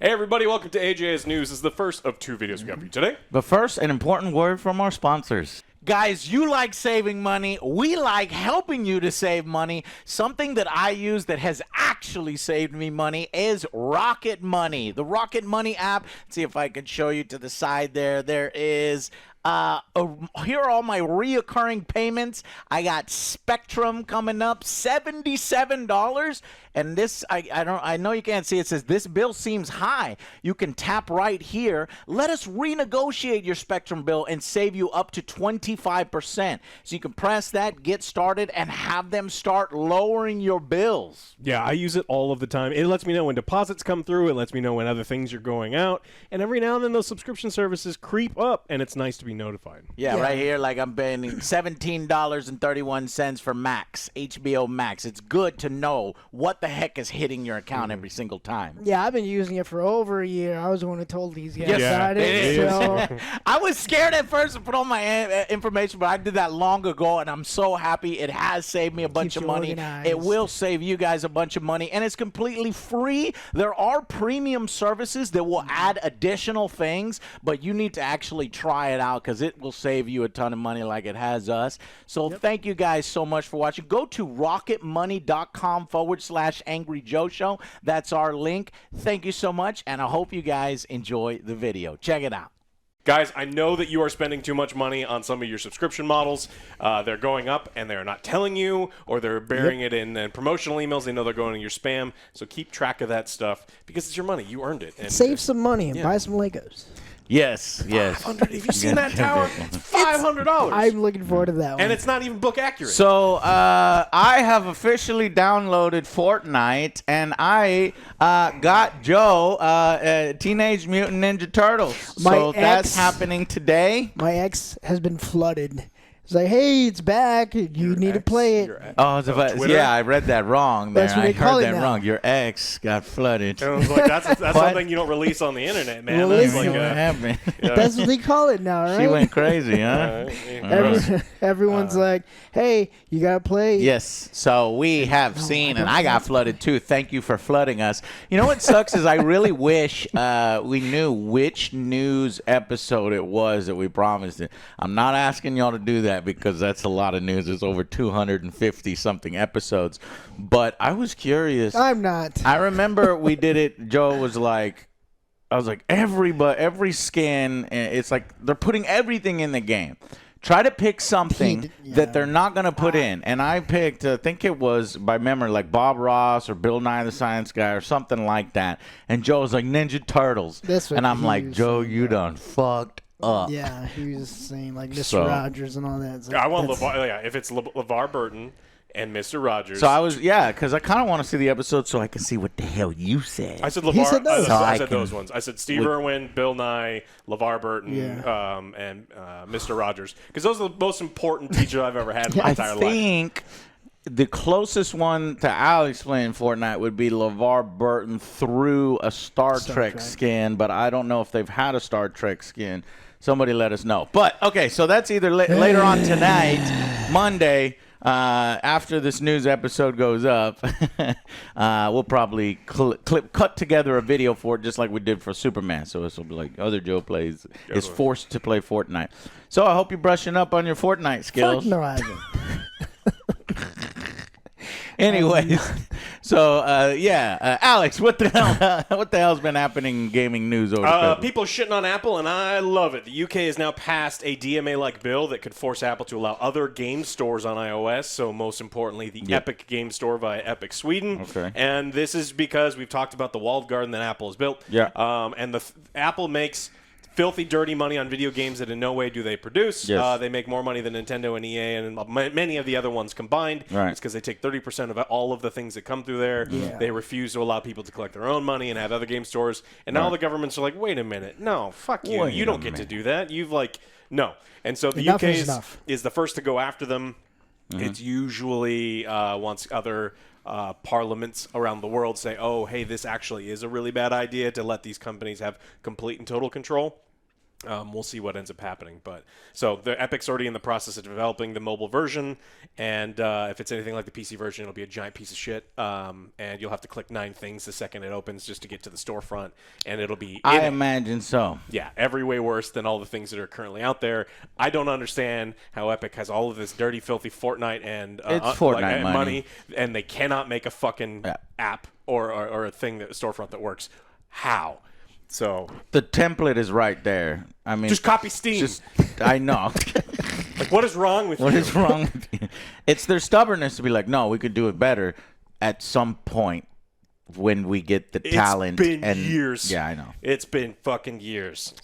Hey everybody, welcome to AJS News. This is the first of two videos we got for you today. But first, an important word from our sponsors. Guys, you like saving money. We like helping you to save money. Something that I use that has actually saved me money is Rocket Money. The Rocket Money app. Let's see if I can show you to the side there. There is... here are all my reoccurring payments. I got Spectrum coming up, $77. And this, I know you can't see it. Says this bill seems high. You can tap right here. Let us renegotiate your Spectrum bill and save you up to 25%. So you can press that, get started, and have them start lowering your bills. Yeah, I use it all of the time. It lets me know when deposits come through. It lets me know when other things are going out. And every now and then those subscription services creep up, and it's nice to be notified. Yeah, right here, like I'm paying $17.31 for Max, HBO Max. It's good to know what the heck is hitting your account every single time. Yeah, I've been using it for over a year. I was the one who told these guys about it it. is. So. I was scared at first to put all my information, but I did that long ago, and I'm so happy. It has saved me a bunch of money. Organized. It will save you guys a bunch of money, and it's completely free. There are premium services that will add additional things, but you need to actually try it out because it will save you a ton of money like it has us. So thank you guys so much for watching. Go to rocketmoney.com/Angry Joe Show. That's our link. Thank you so much, and I hope you guys enjoy the video. Check it out. Guys, I know that you are spending too much money on some of your subscription models. They're going up, and they're not telling you, or they're burying it in promotional emails. They know they're going in your spam. So keep track of that stuff because it's your money. You earned it. And save some money and buy some Legos. Yes. $500. Have you seen that tower? It's $500. I'm looking forward to that one. And it's not even book accurate. So I have officially downloaded Fortnite, and I got Joe Teenage Mutant Ninja Turtles. So that's happening today. My ex has been flooded. It's like, hey, it's back. You need to play it. Oh, yeah, I read that wrong there. That's what they call it now. Wrong. Your ex got flooded. And I was like, that's something you don't release on the internet, man. Well, That's like, what happened? Yeah. That's what they call it now, right? She went crazy, huh? Everyone's like, hey, you got to play. Yes. So we have seen, and I got flooded too. Thank you for flooding us. You know what sucks is I really wish we knew which news episode it was that we promised it. I'm not asking y'all to do that, because that's a lot of news. It's over 250-something episodes. But I was curious. I'm not. I remember we did it. Joe was like, I was like, every skin, it's like they're putting everything in the game. Try to pick something that they're not going to put in. And I picked, I think it was by memory, like Bob Ross or Bill Nye the Science Guy or something like that. And Joe was like, Ninja Turtles. And I'm like, Joe, you done fucked up. Yeah, he was saying like Mr. Rogers and all that. I want LeVar. Yeah, if it's LeVar Burton and Mr. Rogers. So I was, because I kind of want to see the episode so I can see what the hell you said. I said LeVar. He said those. I said those ones. I said Steve Irwin, Bill Nye, LeVar Burton, and Mr. Rogers, because those are the most important teachers I've ever had in my entire life. I think the closest one to Alex playing Fortnite would be LeVar Burton through a Star Trek skin, but I don't know if they've had a Star Trek skin. Somebody let us know. But, okay, so that's either later on tonight, Monday, after this news episode goes up, we'll probably cut together a video for it just like we did for Superman. So this will be like other Joe is forced to play Fortnite. So I hope you're brushing up on your Fortnite skills. Fuck no, I haven't. Anyways, so Alex, what the hell's been happening in gaming news over people shitting on Apple, and I love it. The UK has now passed a DMA-like bill that could force Apple to allow other game stores on iOS. So most importantly, the Epic Game Store via Epic Sweden. Okay. And this is because we've talked about the walled garden that Apple has built. Yeah. And Apple makes filthy, dirty money on video games that in no way do they produce. Yes. They make more money than Nintendo and EA and many of the other ones combined. Right. It's because they take 30% of all of the things that come through there. Yeah. They refuse to allow people to collect their own money and have other game stores. And now the governments are like, wait a minute. No, fuck you. You don't get to do that. No. And so the UK is the first to go after them. Mm-hmm. It's usually once other parliaments around the world say, oh, hey, this actually is a really bad idea to let these companies have complete and total control. We'll see what ends up happening. But so the Epic's already in the process of developing the mobile version, and if it's anything like the PC version, it'll be a giant piece of shit. And you'll have to click 9 things the second it opens just to get to the storefront, and it'll be. I imagine so. Yeah, every way worse than all the things that are currently out there. I don't understand how Epic has all of this dirty, filthy Fortnite and it's Fortnite money, and they cannot make a fucking app or a thing that storefront that works. How? So the template is right there. I mean, just copy Steam. I know. Like, what is wrong with you? What is wrong with you? It's their stubbornness to be like, no, we could do it better at some point when we get the talent. It's been years. Yeah, I know. It's been fucking years.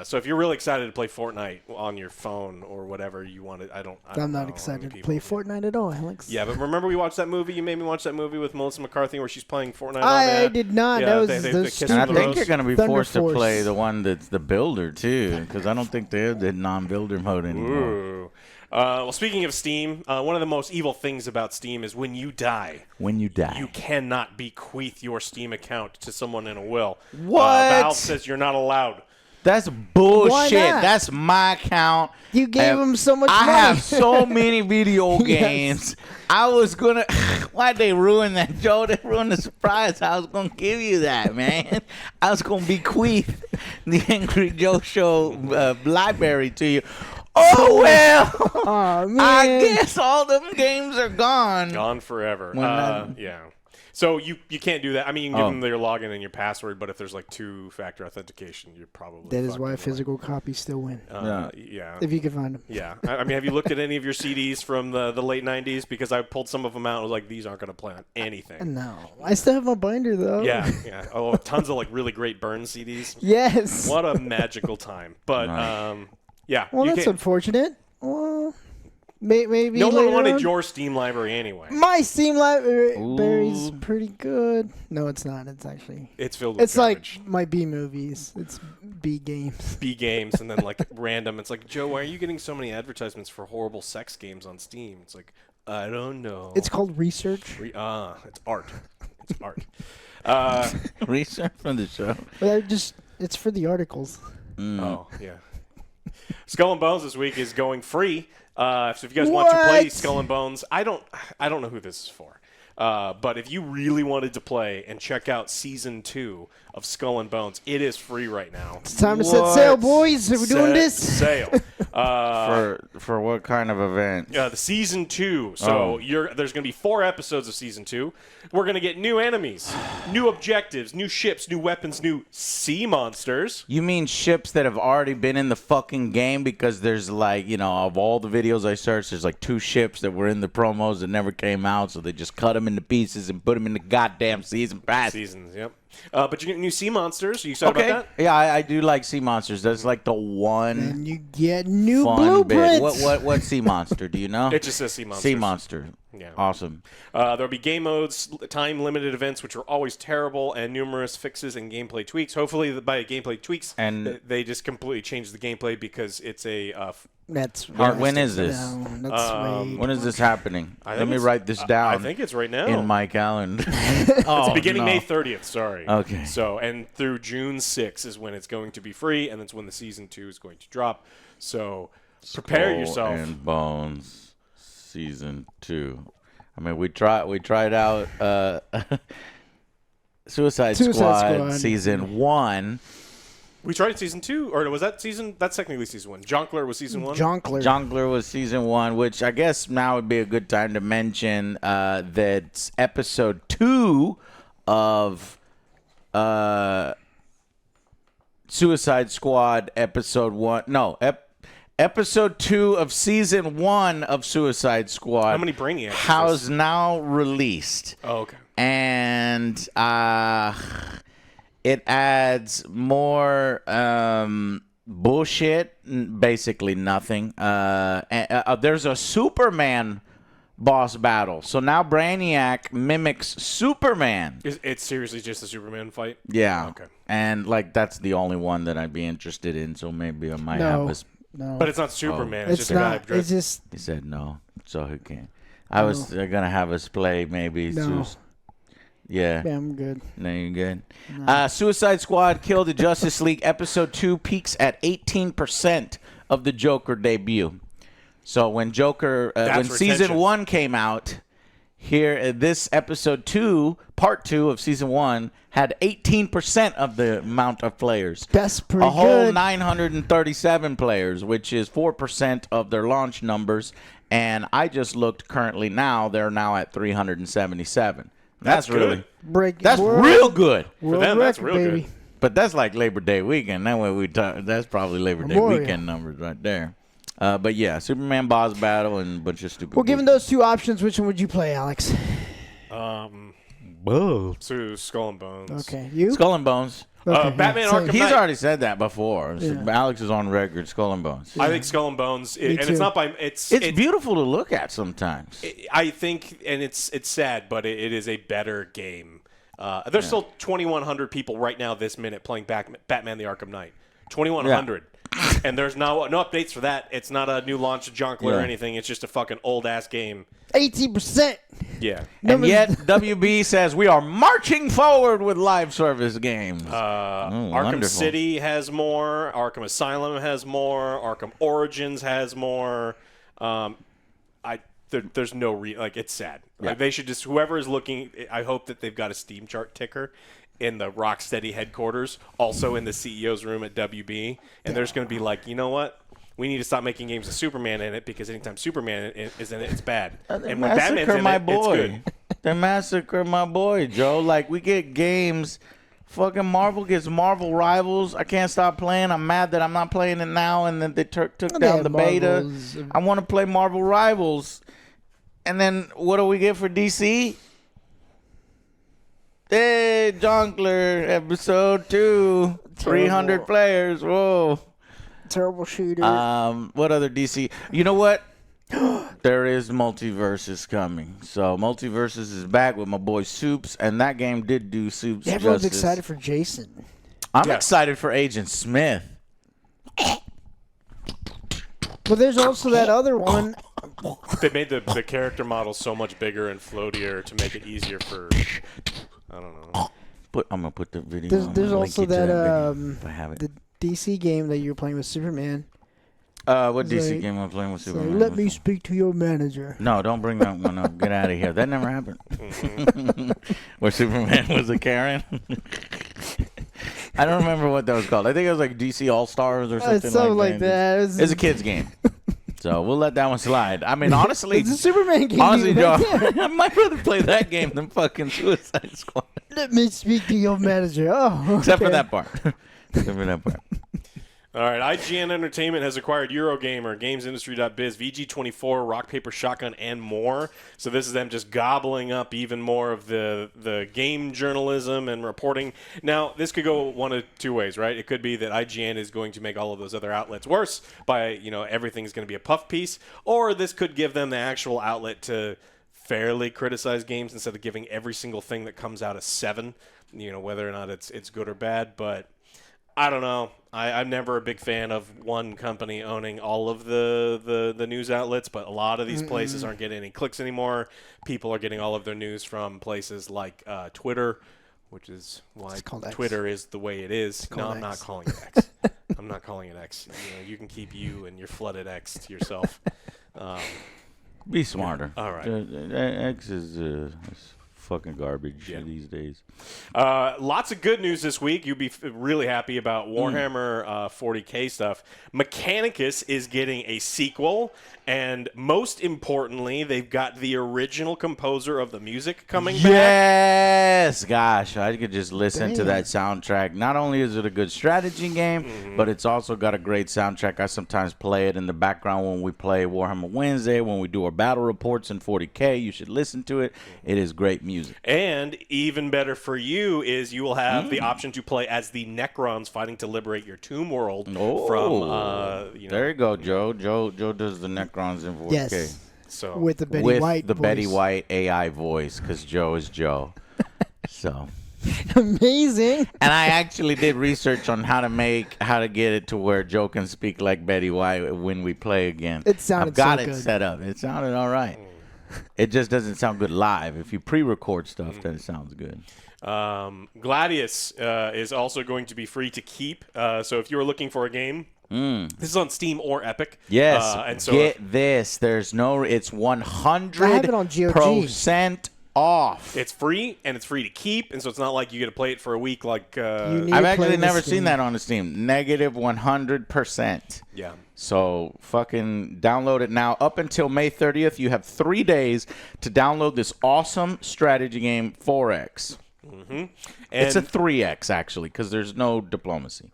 So if you're really excited to play Fortnite on your phone or whatever you want to, I'm not excited to play Fortnite at all, Alex. Yeah, but remember we watched that movie? You made me watch that movie with Melissa McCarthy where she's playing Fortnite I did not. Yeah, that was and I think you're going to be forced to Force. play the one that's the builder, too, because I don't think they have the non-builder mode anymore. Ooh. Well, speaking of Steam, one of the most evil things about Steam is when you die. When you die. You cannot bequeath your Steam account to someone in a will. What? Valve says you're not allowed. That's bullshit. Why not? That's my account. You gave him so much I money. have so many video games. I was going to... Why'd they ruin that, Joe? They ruined the surprise. I was going to give you that, man. I was going to bequeath the Angry Joe Show library to you. Oh, well. Oh, man. I guess all them games are gone. Gone forever. Yeah. So you can't do that. I mean, you can give them your login and your password, but if there's like 2-factor authentication, you're probably that is why physical copies still win. Yeah. If you can find them. Yeah. I mean, have you looked at any of your CDs from the late 90s? Because I pulled some of them out and was like, these aren't going to play on anything. No. I still have my binder, though. Yeah. Oh, tons of like really great burn CDs. Yes. What a magical time. But, yeah. Well, that's unfortunate. Well... Maybe no one wanted on. your Steam library anyway. My Steam library's pretty good. No, it's not. It's actually... It's filled with garbage. Like my B movies. It's B games. B games and then like random. It's like, Joe, why are you getting so many advertisements for horrible sex games on Steam? It's like, I don't know. It's called research. It's art. It's art. Research from the show. But it's for the articles. Oh, yeah. Skull and Bones this week is going free. So if you guys want to play Skull and Bones, I don't know who this is for. But if you really wanted to play and check out Season 2 of Skull and Bones, it is free right now. It's time to set sail, boys. Are we doing this? Sail. For what kind of event? The Season 2. So there's going to be 4 episodes of Season 2. We're going to get new enemies, new objectives, new ships, new weapons, new sea monsters. You mean ships that have already been in the fucking game? Because there's like, of all the videos I searched, there's like 2 ships that were in the promos that never came out, so they just cut them into pieces and put them in the goddamn season pass. Seasons, yep. But you get new sea monsters. Are you excited about that? Yeah, I do like sea monsters. That's like the one. And you get new fun blueprints. bit. What sea monster? Do you know? It just says sea monsters. Sea monster. Yeah. Awesome. There'll be game modes, time-limited events, which are always terrible, and numerous fixes and gameplay tweaks. Hopefully, by gameplay tweaks, and they just completely change the gameplay because it's a. That's when is this? When is this happening? Let me write this down. I think it's right now in my calendar. It's beginning May 30th. Sorry. Okay. So and through June 6th is when it's going to be free, and that's when the Season 2 is going to drop. So prepare yourself. Skull and Bones Season 2. I mean, we tried out Suicide Squad Season 1. We tried Season 2, or was that season? That's technically Season 1. Jonkler was Season 1? Jonkler was Season 1, which I guess now would be a good time to mention that Episode 2 of Suicide Squad Episode 1. No, Episode 2 of Season 1 of Suicide Squad. How many Brainiacs? Has now released. Oh, okay. And it adds more bullshit, basically nothing. There's a Superman boss battle. So now Brainiac mimics Superman. It's seriously just a Superman fight? Yeah. Okay. And, that's the only one that I'd be interested in, so maybe I might have a... No. But it's not Superman. It's just not. a guy dressed. It's just... He said no, so he can't. I was going to have us play maybe... Yeah. Yeah, I'm good. No, you're good. Suicide Squad Kill the Justice League Episode 2 peaks at 18% of the Joker debut. So when Season 1 came out, here this Episode 2, Part 2 of Season 1, had 18% of the amount of players. That's pretty good. A whole 937 players, which is 4% of their launch numbers. And I just looked currently now, they're now at 377. That's really that's real good. For them, that's real good. But that's like Labor Day weekend. That way we talk. That's probably Labor Day weekend numbers right there. But yeah, Superman boss battle and a bunch of stupid. Well, given those two options, which one would you play, Alex? So Skull and Bones. Okay, you? Skull and Bones. Okay, Batman Arkham Knight. He's already said that before. Yeah. Alex is on record. Skull and Bones. I think Skull and Bones, and it's not by it's beautiful to look at sometimes. I think, and it's sad, but it is a better game. There's still 2,100 people right now this minute playing Batman the Arkham Knight. 2,100. And there's no updates for that. It's not a new launch junkler or anything. It's just a fucking old-ass game. 18%. Yeah. And yet, WB says we are marching forward with live service games. Arkham wonderful. City has more. Arkham Asylum has more. Arkham Origins has more. There's no it's sad. Yeah. Like, they should just, whoever is looking, I hope that they've got a Steam chart ticker in the Rocksteady headquarters, also in the CEO's room at WB, and there's going to be like, you know what? We need to stop making games with Superman in it, because anytime Superman is in it, it's bad. And when Batman's in it, it's good. They massacre my boy, Joe. Like, we get games. Fucking Marvel gets Marvel Rivals. I can't stop playing. I'm mad that I'm not playing it now, and then they took down the beta. I want to play Marvel Rivals. And then what do we get for DC? Hey, Jonkler, Episode 2, 300 players. Whoa. Terrible shooter. What other DC? You know what? There is Multiverses coming. So Multiverses is back with my boy Soups, and that game did do Soups Everyone's justice. excited for Jason. I'm excited for Agent Smith. Well, there's also that other one. They made the character model so much bigger and floatier to make it easier for, I don't know. I'm going to put the video on. There's also that if I have it. the DC game that you're playing with Superman. What DC game am I playing with Superman? Let me speak to your manager. No, don't bring that one up. Get out of here. That never happened. Where Superman was a Karen. I don't remember what that was called. I think it was like DC All-Stars or something like that. It's a kid's game. So we'll let that one slide. I mean, honestly, it's a Superman game. Honestly, Joe, I might rather play that game than fucking Suicide Squad. Let me speak to your manager. Oh, okay. Except for that part. Except for that part. All right, IGN Entertainment has acquired Eurogamer, GamesIndustry.biz, VG24, Rock Paper Shotgun, and more. So this is them just gobbling up even more of the game journalism and reporting. Now, this could go one of two ways, right? It could be that IGN is going to make all of those other outlets worse by, everything's going to be a puff piece, or this could give them the actual outlet to fairly criticize games instead of giving every single thing that comes out a 7, whether or not it's good or bad, but I don't know. I'm never a big fan of one company owning all of the news outlets, but a lot of these places aren't getting any clicks anymore. People are getting all of their news from places like Twitter, which is why Twitter is the way it is. No, I'm not calling it X. I'm not calling it X. You can keep you and your flooded X to yourself. Be smarter. All right. X is fucking garbage these days. Lots of good news this week. You'll be really happy about Warhammer 40K stuff. Mechanicus is getting a sequel, and most importantly, they've got the original composer of the music coming back. Yes! Gosh, I could just listen to that soundtrack. Not only is it a good strategy game, but it's also got a great soundtrack. I sometimes play it in the background when we play Warhammer Wednesday, when we do our battle reports in 40K. You should listen to it. It is great music. And even better for you is you will have the option to play as the Necrons fighting to liberate your tomb world from, There you go, Joe. Joe does the Necrons in 40K. Yes. So with the Betty White voice. Betty White AI voice, because Joe is Joe. So amazing. And I actually did research on how to get it to where Joe can speak like Betty White when we play again. It sounded I've got so it good. set up. It sounded all right. It just doesn't sound good live. If you pre-record stuff, then it sounds good. Gladius is also going to be free to keep. So if you are looking for a game, this is on Steam or Epic. Yes. And so Get this. There's no. It's 100% off. It's free, and it's free to keep, and so it's not like you get to play it for a week. Like I've actually never seen that on the Steam. Negative 100%. Yeah. So fucking download it now. Up until May 30th, you have 3 days to download this awesome strategy game, 4X. It's a 3X, actually, because there's no diplomacy.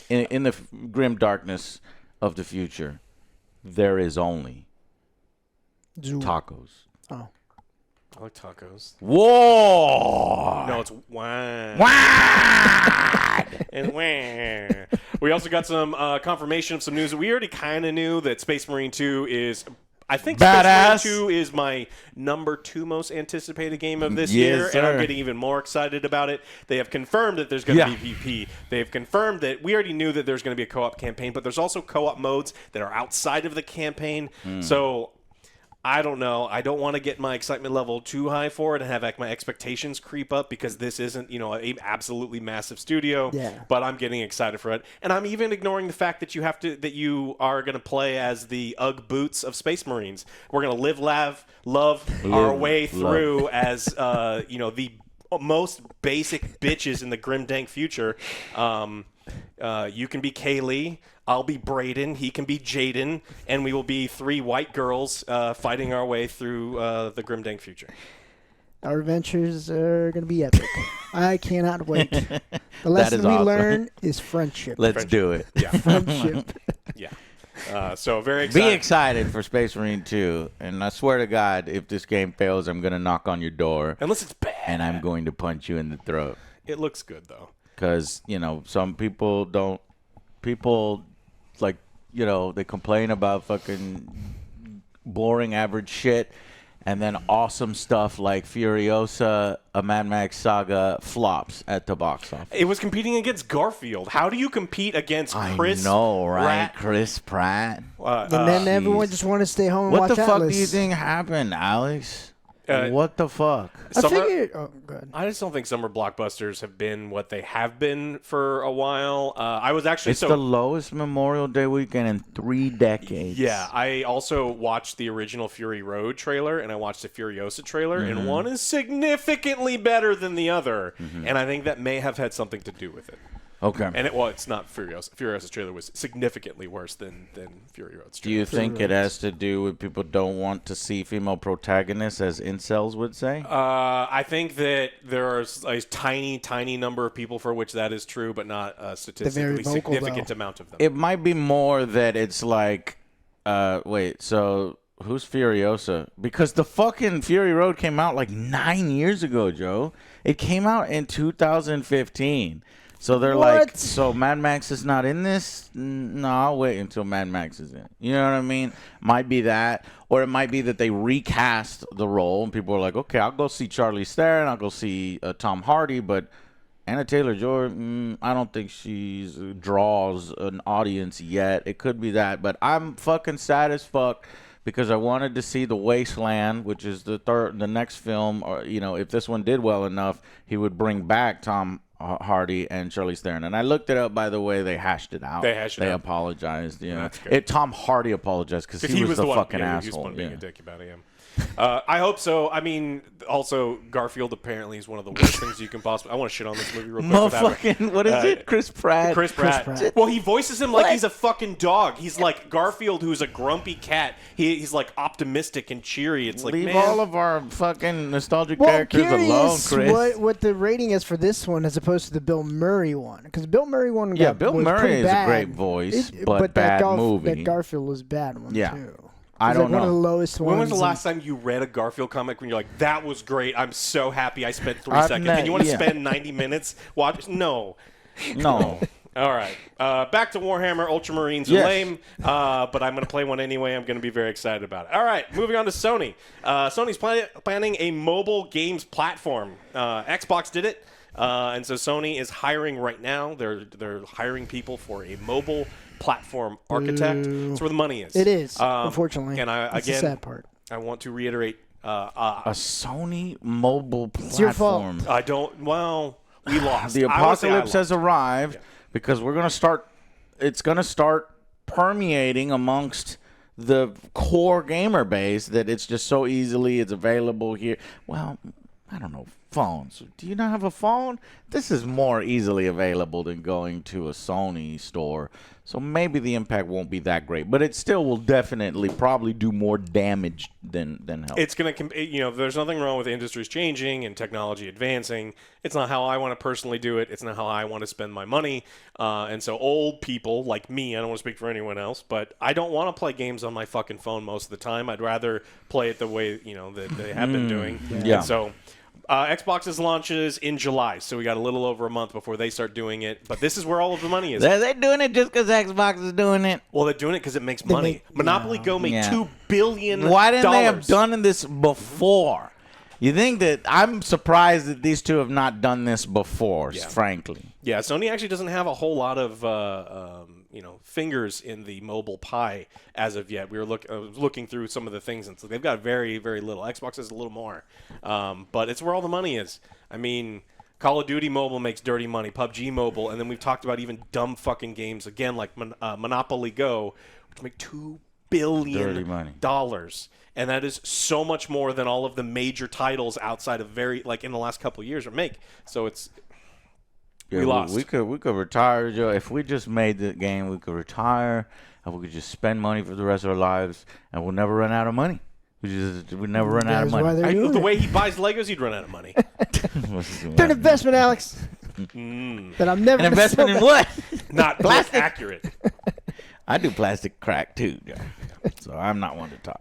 In the grim darkness of the future, there is only tacos. Oh. I like tacos. Whoa! No, it's wine. Wine! And wine. We also got some confirmation of some news that we already kind of knew, that Space Marine 2 is... I think Badass. Space Marine 2 is my number 2 most anticipated game of this Yes, year, and I'm sir. getting even more excited about it. They have confirmed that there's going to be VP. They have confirmed that we already knew that there's going to be a co-op campaign, but there's also co-op modes that are outside of the campaign. So I don't know. I don't want to get my excitement level too high for it and have my expectations creep up, because this isn't, an absolutely massive studio. Yeah. But I'm getting excited for it, and I'm even ignoring the fact that you are going to play as the Ugg boots of Space Marines. We're going to live, laugh, love our way through as the most basic bitches in the grim dank future. You can be Kaylee. I'll be Brayden. He can be Jaden, and we will be 3 white girls fighting our way through the grimdank future. Our adventures are going to be epic. I cannot wait. The lesson is we awesome. learn is friendship. Let's do it. Yeah, Friendship. yeah. So very excited. Be excited for Space Marine 2. And I swear to God, if this game fails, I'm going to knock on your door. Unless it's bad. And I'm going to punch you in the throat. It looks good, though. Because, some people don't. People, they complain about fucking boring average shit. And then awesome stuff like Furiosa, a Mad Max Saga flops at the box office. It was competing against Garfield. How do you compete against Chris I know, right? Pratt? Chris Pratt. And then everyone just want to stay home and What watch the fuck Atlas. do you think happened, Alex? What the fuck? I figured... Oh, good. I just don't think summer blockbusters have been what they have been for a while. I was actually It's the lowest Memorial Day weekend in 3 decades. Yeah, I also watched the original Fury Road trailer, and I watched the Furiosa trailer, and one is significantly better than the other, and I think that may have had something to do with it. Okay. And it's not Furiosa. Furiosa's trailer was significantly worse than Fury Road's Do trailer. you think it has to do with people don't want to see female protagonists, as incels would say? I think that there is a tiny, tiny number of people for which that is true, but not a statistically vocal, significant amount of them. It might be more that it's like, wait, so who's Furiosa? Because the fucking Fury Road came out like 9 years ago, Joe. It came out in 2015. So they're like, so Mad Max is not in this? No, I'll wait until Mad Max is in. You know what I mean? Might be that. Or it might be that they recast the role and people are like, okay, I'll go see Charlize Theron, I'll go see Tom Hardy, but Anna Taylor-Joy, I don't think she draws an audience yet. It could be that. But I'm fucking sad as fuck because I wanted to see The Wasteland, which is the next film. Or, if this one did well enough, he would bring back Tom Hardy and Charlize Theron. And I looked it up, by the way. They hashed it out. They apologized. That's good. Tom Hardy apologized because he was the one, fucking He was asshole. the one being a dick about it, I hope so. I mean, also, Garfield apparently is one of the worst things you can possibly... I want to shit on this movie real quick. Motherfucking, what is it? Chris Pratt. Chris Pratt. Well, he voices him like he's a fucking dog. He's like Garfield, who's a grumpy cat. He's like optimistic and cheery. It's like, Leave man, all of our fucking nostalgic characters alone, Chris. What the rating is for this one as opposed to the Bill Murray one. Because Bill Murray one Bill was Murray pretty is bad. a great voice, but bad movie. That Garfield was a bad one, too. I don't know. One of the lowest ones. when was the last time you read a Garfield comic when you're like, that was great, I'm so happy I spent 3 seconds. And you want to spend 90 minutes watch? No. No. All right. Back to Warhammer. Ultramarines are lame, but I'm going to play one anyway. I'm going to be very excited about it. All right. Moving on to Sony. Sony's planning a mobile games platform. Xbox did it, and so Sony is hiring right now. They're hiring people for a mobile platform architect. That's where the money is. It is, unfortunately. And That's the sad part. I want to reiterate. A Sony mobile platform. It's your fault. I don't. Well, we lost. The I would say I apocalypse has lost. arrived because we're going to start. It's going to start permeating amongst the core gamer base that it's just so easily it's available here. Well, I don't know. Phones. Do you not have a phone? This is more easily available than going to a Sony store. So maybe the impact won't be that great, but it still will definitely probably do more damage than help. It's going to, there's nothing wrong with industries changing and technology advancing. It's not how I want to personally do it. It's not how I want to spend my money. And so old people like me, I don't want to speak for anyone else, but I don't want to play games on my fucking phone most of the time. I'd rather play it the way, that they have been doing. Yeah. And so Xbox's launches in July, so we got a little over a month before they start doing it. But this is where all of the money is. They're doing it just because Xbox is doing it. Well, they're doing it because it makes money. Monopoly Go made $2 billion. Why didn't they have done this before? You think that I'm surprised that these two have not done this before, frankly. Yeah, Sony actually doesn't have a whole lot of fingers in the mobile pie as of yet. We were looking through some of the things, and so they've got very, very little. Xbox has a little more, but it's where all the money is. I mean, Call of Duty Mobile makes dirty money, PUBG Mobile, and then we've talked about even dumb fucking games again like Monopoly Go, which make $2 billion. And that is so much more than all of the major titles outside of in the last couple of years make. So it's we lost. We could retire, Joe. If we just made the game, we could retire and we could just spend money for the rest of our lives, and we'll never run out of money. We never run out of money. The way he buys Legos, he'd run out of money. They're an investment, Alex. That I'm never. An investment in what? Not plastic accurate. I do plastic crack too, Joe. So I'm not one to talk.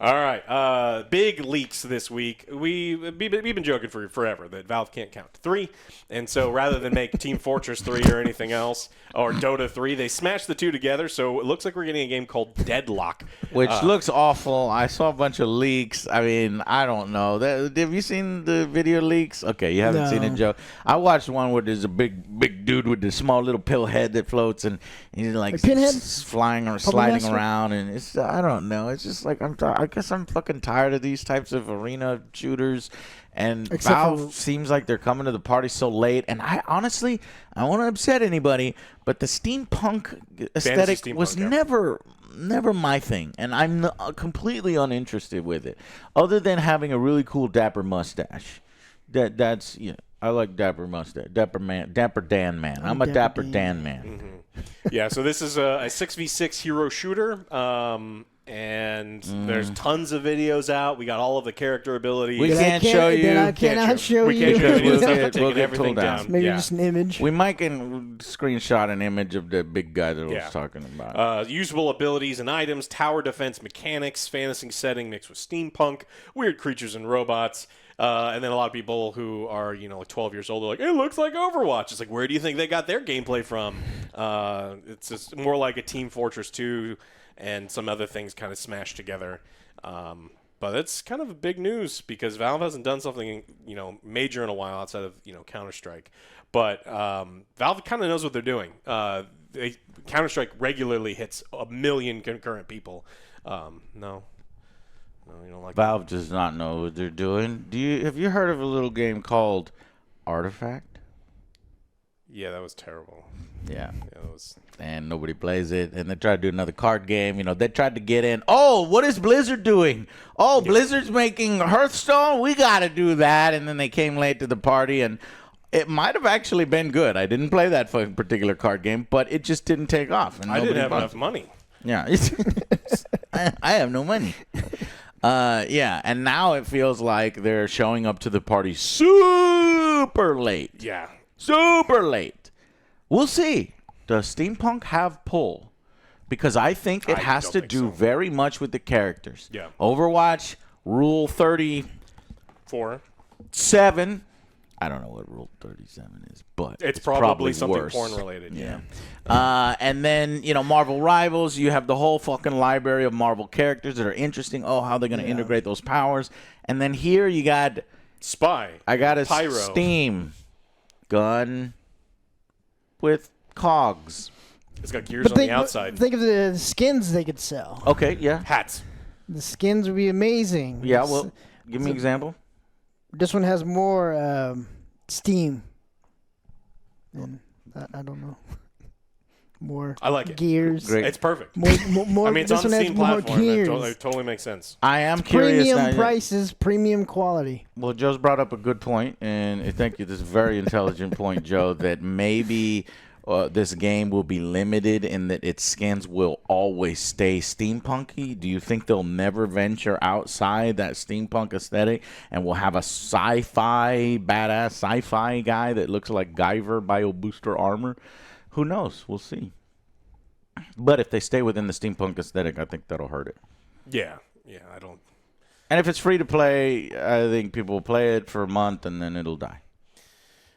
All right, big leaks this week. We've been joking for forever that Valve can't count to 3, and so rather than make Team Fortress 3 or anything else, or Dota 3, they smashed the two together, so it looks like we're getting a game called Deadlock. Which looks awful. I saw a bunch of leaks. I mean, I don't know. Have you seen the video leaks? Okay, you haven't seen it, Joe. I watched one where there's a big dude with this small little pill head that floats, and he's like flying or sliding around, and it's I don't know. It's just like I guess I'm fucking tired of these types of arena shooters, and Valve seems like they're coming to the party so late. And I honestly, I don't want to upset anybody, but the steampunk aesthetic was never my thing, and I'm completely uninterested with it. Other than having a really cool dapper mustache, that's I like dapper mustache, dapper Dan man. I'm a dapper Dan man. Mm-hmm. Yeah, so this is a 6v6 hero shooter. And there's tons of videos out. We got all of the character abilities. We can't show you. I cannot show you. We can't show you. We'll get everything down. Maybe just an image. We might can screenshot an image of the big guy that I was talking about. Usable abilities and items, tower defense mechanics, fantasy setting mixed with steampunk, weird creatures and robots. And then a lot of people who are, like 12 years old are like, it looks like Overwatch. It's like, where do you think they got their gameplay from? It's just more like a Team Fortress 2 and some other things kind of smashed together. But it's kind of big news because Valve hasn't done something, major in a while outside of, Counter-Strike. But Valve kind of knows what they're doing. Counter-Strike regularly hits 1 million concurrent people. No, you don't like Valve that. does not know what they're doing. Have you heard of a little game called Artifact? Yeah, that was terrible. Yeah. That was... And nobody plays it. And they tried to do another card game. They tried to get in. Oh, what is Blizzard doing? Oh, Blizzard's making Hearthstone? We got to do that. And then they came late to the party. And it might have actually been good. I didn't play that particular card game, but it just didn't take off. And I didn't have enough money. Yeah. I have no money. And now it feels like they're showing up to the party super late. Yeah. Super late. We'll see. Does Steampunk have pull? Because I think it has to do very much with the characters. Yeah. Overwatch, Rule 37. I don't know what Rule 37 is, but it's probably something worse. porn-related. Yeah. And then, Marvel Rivals, you have the whole fucking library of Marvel characters that are interesting. Oh, how they're going to integrate those powers. And then here you got... Spy. I got a Pyro. Steam gun with cogs. It's got gears on the outside. Think of the skins they could sell. Okay, yeah. Hats. The skins would be amazing. Yeah, well, give me an example. This one has more steam. And I don't know. More I like it. gears. Great. It's perfect. More, I mean, it's on the this one has Steam more platform. gears. It totally makes sense. I am curious. Premium prices, premium quality. Well, Joe's brought up a good point, and thank you. This is a very intelligent point, Joe, that maybe this game will be limited in that its skins will always stay steampunky. Do you think they'll never venture outside that steampunk aesthetic and we'll have a sci-fi, badass sci-fi guy that looks like Guyver Bio Booster armor? Who knows? We'll see. But if they stay within the steampunk aesthetic, I think that'll hurt it. Yeah, I don't. And if it's free to play, I think people will play it for a month and then it'll die.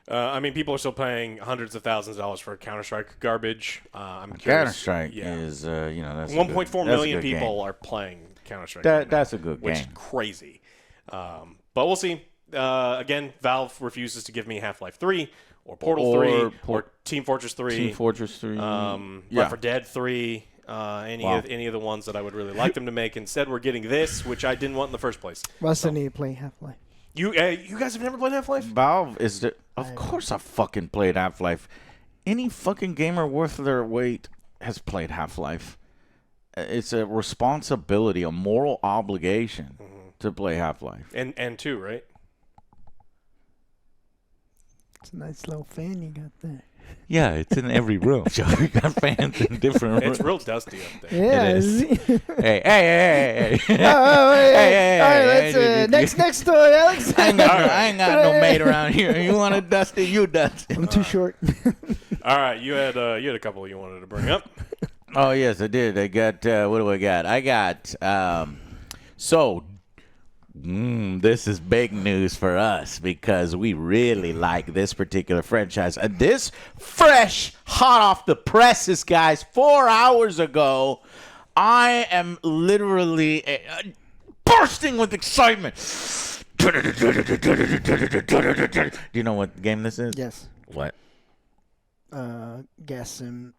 I mean, people are still paying hundreds of thousands of dollars for Counter-Strike garbage. I'm curious. Counter-Strike is, that's 1.4 million people are playing Counter-Strike. That's a good game. Which is crazy. But we'll see. Again, Valve refuses to give me Half-Life 3 or Portal 3 or Team Fortress 3. Team Fortress 3. Left 4 Dead 3. Any of the ones that I would really like them to make. Instead, we're getting this, which I didn't want in the first place. Well, I still need to play Half-Life. You guys have never played Half-Life? Valve is of course I fucking played Half-Life. Any fucking gamer worth their weight has played Half-Life. It's a responsibility, a moral obligation to play Half-Life. And 2, right? It's a nice little fan you got there. Yeah, it's in every room. So we got fans in different rooms. It's real dusty up there. Yeah. It is. Hey. All right, let's next story, Alex. I ain't got no mate around here. You want to dust it, you dust it. I'm too short. All right, you had a couple you wanted to bring up. Oh, yes, I did. I got, what do I got? I got, this is big news for us because we really like this particular franchise. This fresh, hot off the presses, guys, 4 hours ago, I am literally bursting with excitement. Do you know what game this is? Yes. What? Gas Sim.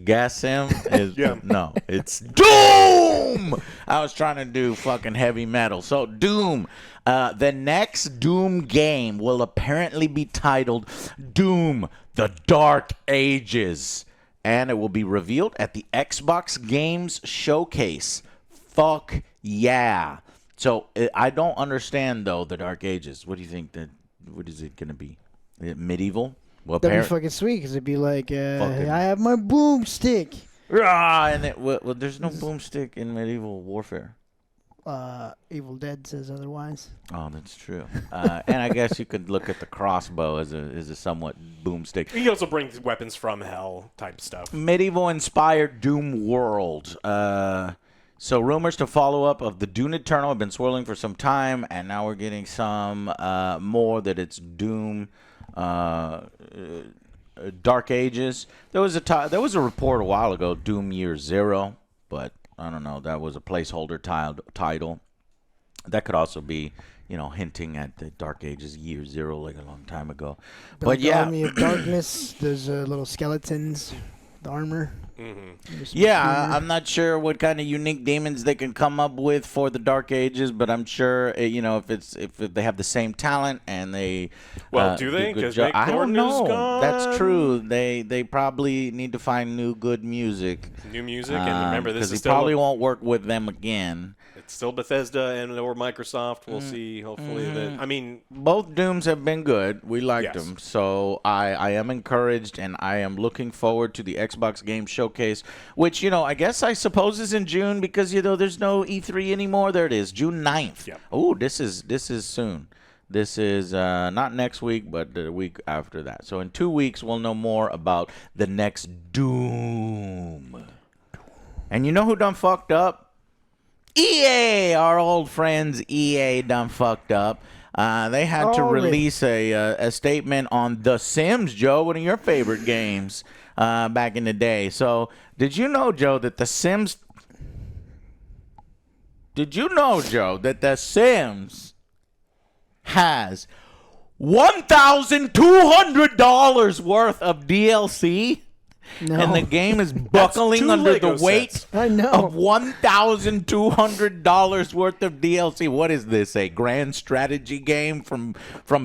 Gas Sim is no, it's Doom. I was trying to do fucking heavy metal. So Doom, the next Doom game will apparently be titled Doom: The Dark Ages, and it will be revealed at the Xbox Games Showcase. Fuck yeah! So I don't understand though the Dark Ages. What do you think what is it gonna be? Is it medieval? Well, that'd be fucking sweet because it'd be like, I have my boomstick. And there's no boomstick in medieval warfare. Evil Dead says otherwise. Oh, that's true. And I guess you could look at the crossbow as a somewhat boomstick. He also brings weapons from hell type stuff. Medieval-inspired Doom world. So rumors to follow up of the Doom Eternal have been swirling for some time, and now we're getting some more that it's Doom. Dark Ages. There was a report a while ago, Doom Year Zero, but I don't know. That was a placeholder title. That could also be, hinting at the Dark Ages Year Zero, like a long time ago. But yeah, Army of Darkness. There's little skeletons, the armor. Mm-hmm. Yeah, I'm not sure what kind of unique demons they can come up with for the Dark Ages, but I'm sure if they have the same talent and they do they? Because I don't know. That's true. They probably need to find new good music. New music, and remember this is still probably won't work with them again. It's still Bethesda or Microsoft. We'll see. Hopefully that. I mean, both Dooms have been good. We liked them, so I am encouraged, and I am looking forward to the Xbox Game Showcase, which I guess I suppose is in June because there's no E3 anymore. There it is, June 9th. Yep. Oh, this is soon. This is not next week, but the week after that. So in 2 weeks, we'll know more about the next Doom. And you know who done fucked up? EA, our old friends EA done fucked up. They had to release a statement on The Sims, Joe, one of your favorite games back in the day. So did you know, Joe, that The Sims... Did you know, Joe, that The Sims has $1,200 worth of DLC? No. And the game is buckling under Lego the weight sets. I know. of $1,200 worth of DLC. What is this? A grand strategy game from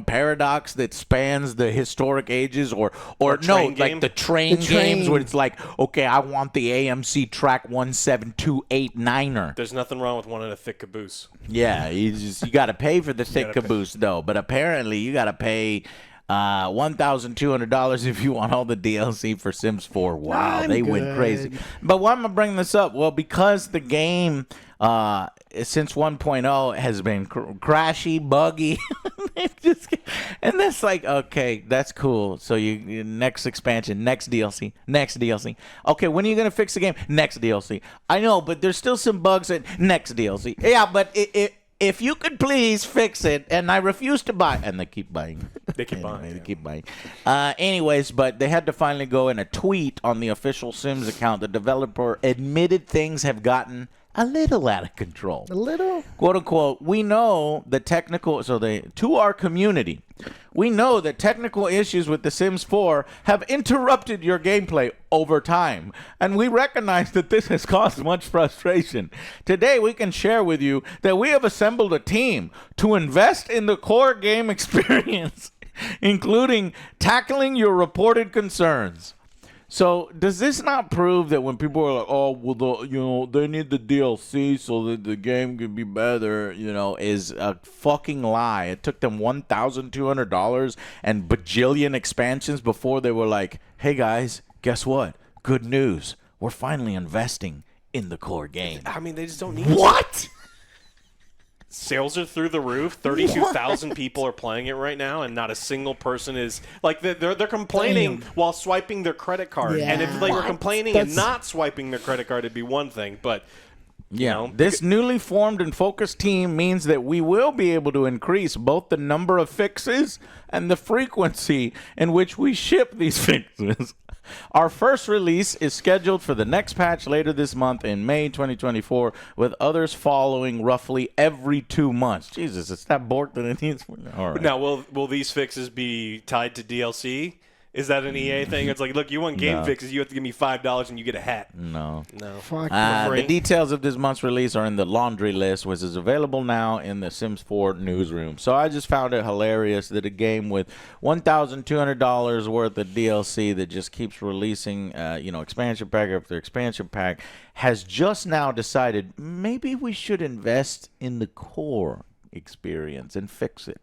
Paradox that spans the historic ages, or no, train like game? the train The games train. where it's like, okay, I want the AMC track 17289er. There's nothing wrong with wanting a thick caboose. Yeah, you got to pay for the thick gotta pay. caboose though. But apparently, you got to pay $1,200 if you want all the DLC for Sims 4. Wow, I'm they went good. crazy. But why am I bringing this up? Well, because the game since 1.0 has been crashy, buggy. And that's like, okay, that's cool. So you next expansion, next DLC. Okay, when are you gonna fix the game? Next DLC. I know, but there's still some bugs. Next DLC. Yeah, but if you could please fix it, and I refuse to buy, and they keep buying. They keep buying. They keep buying. Anyways, but they had to finally go in a tweet on the official Sims account. The developer admitted things have gotten a little out of control. A little? Quote unquote, we know the technical, to our community, we know that technical issues with The Sims 4 have interrupted your gameplay over time, and we recognize that this has caused much frustration. Today, we can share with you that we have assembled a team to invest in the core game experience, including tackling your reported concerns. So does this not prove that when people are like, oh, well, they need the DLC so that the game can be better, is a fucking lie? It took them $1,200 and bajillion expansions before they were like, hey guys, guess what? Good news. We're finally investing in the core game. I mean, they just don't need What? Sales are through the roof. 32,000 people are playing it right now, and not a single person is like they're complaining while swiping their credit card. Yeah. And if they were What? complaining and not swiping their credit card, it'd be one thing. But This newly formed and focused team means that we will be able to increase both the number of fixes and the frequency in which we ship these fixes. Our first release is scheduled for the next patch later this month in May 2024, with others following roughly every 2 months. Jesus, it's that bork that it needs. All right. now, will these fixes be tied to DLC? Is that an EA thing? It's like, look, you want game fixes, you have to give me $5 and you get a hat. No. Fuck. The details of this month's release are in the laundry list, which is available now in the Sims 4 newsroom. So I just found it hilarious that a game with $1,200 worth of DLC that just keeps releasing, expansion pack after expansion pack, has just now decided maybe we should invest in the core experience and fix it.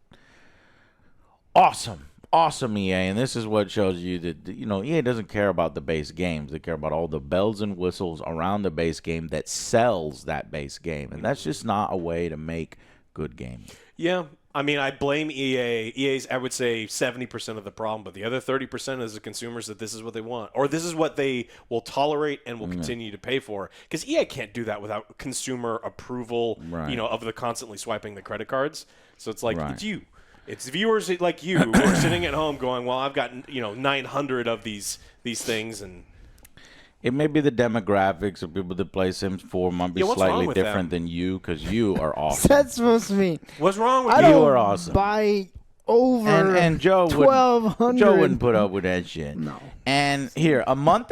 Awesome, EA, and this is what shows you that, EA doesn't care about the base games. They care about all the bells and whistles around the base game that sells that base game, and that's just not a way to make good games. Yeah. I mean, I blame EA. EA's, I would say, 70% of the problem, but the other 30% is the consumers that this is what they want, or this is what they will tolerate and will continue to pay for. Because EA can't do that without consumer approval, of the constantly swiping the credit cards. So it's like, it's you. It's viewers like you who are sitting at home going, well, I've got 900 of these things, and it may be the demographics of people that play Sims 4 might be slightly different than you, because you are awesome. That's supposed to mean. What's wrong with I you? don't You are awesome. buy over and Joe 1,200. Joe wouldn't put up with that shit. No. And here we are a month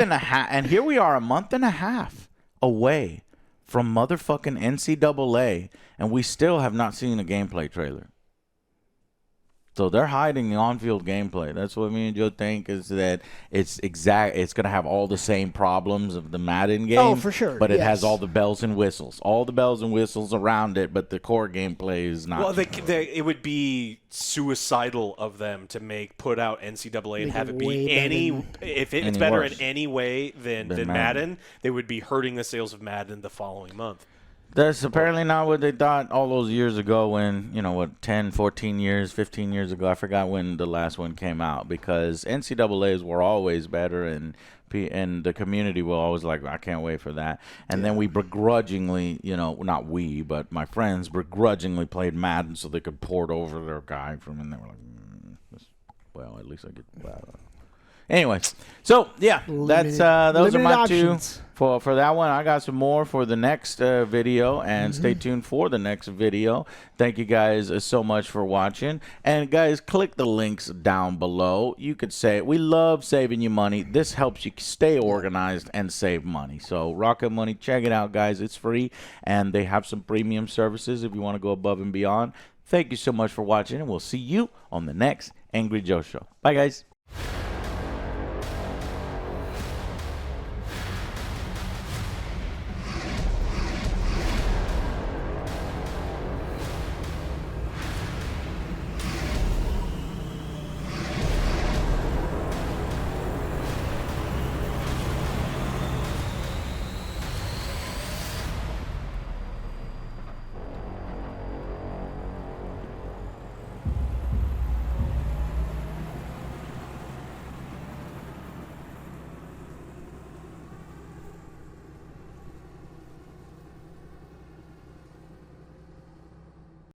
and a half away from motherfucking NCAA, and we still have not seen a gameplay trailer. So they're hiding the on-field gameplay. That's what me and Joe think, is that it's going to have all the same problems of the Madden game. Oh, for sure. But it has all the bells and whistles. All the bells and whistles around it, but the core gameplay is not. Well, it would be suicidal of them to put out NCAA and have it be if it's better in any way than Madden, they would be hurting the sales of Madden the following month. That's apparently not what they thought all those years ago when, 10, 14 years, 15 years ago. I forgot when the last one came out, because NCAAs were always better, and the community were always like, I can't wait for that. And then we begrudgingly, not we, but my friends begrudgingly played Madden so they could port over their guy from, and they were like, at least I get. Anyway, so yeah, those are my options. for that one. I got some more for the next video, and stay tuned for the next video. Thank you guys so much for watching. And guys, click the links down below. You could say we love saving you money. This helps you stay organized and save money. So Rocket Money, check it out, guys. It's free, and they have some premium services if you want to go above and beyond. Thank you so much for watching, and we'll see you on the next Angry Joe Show. Bye, guys.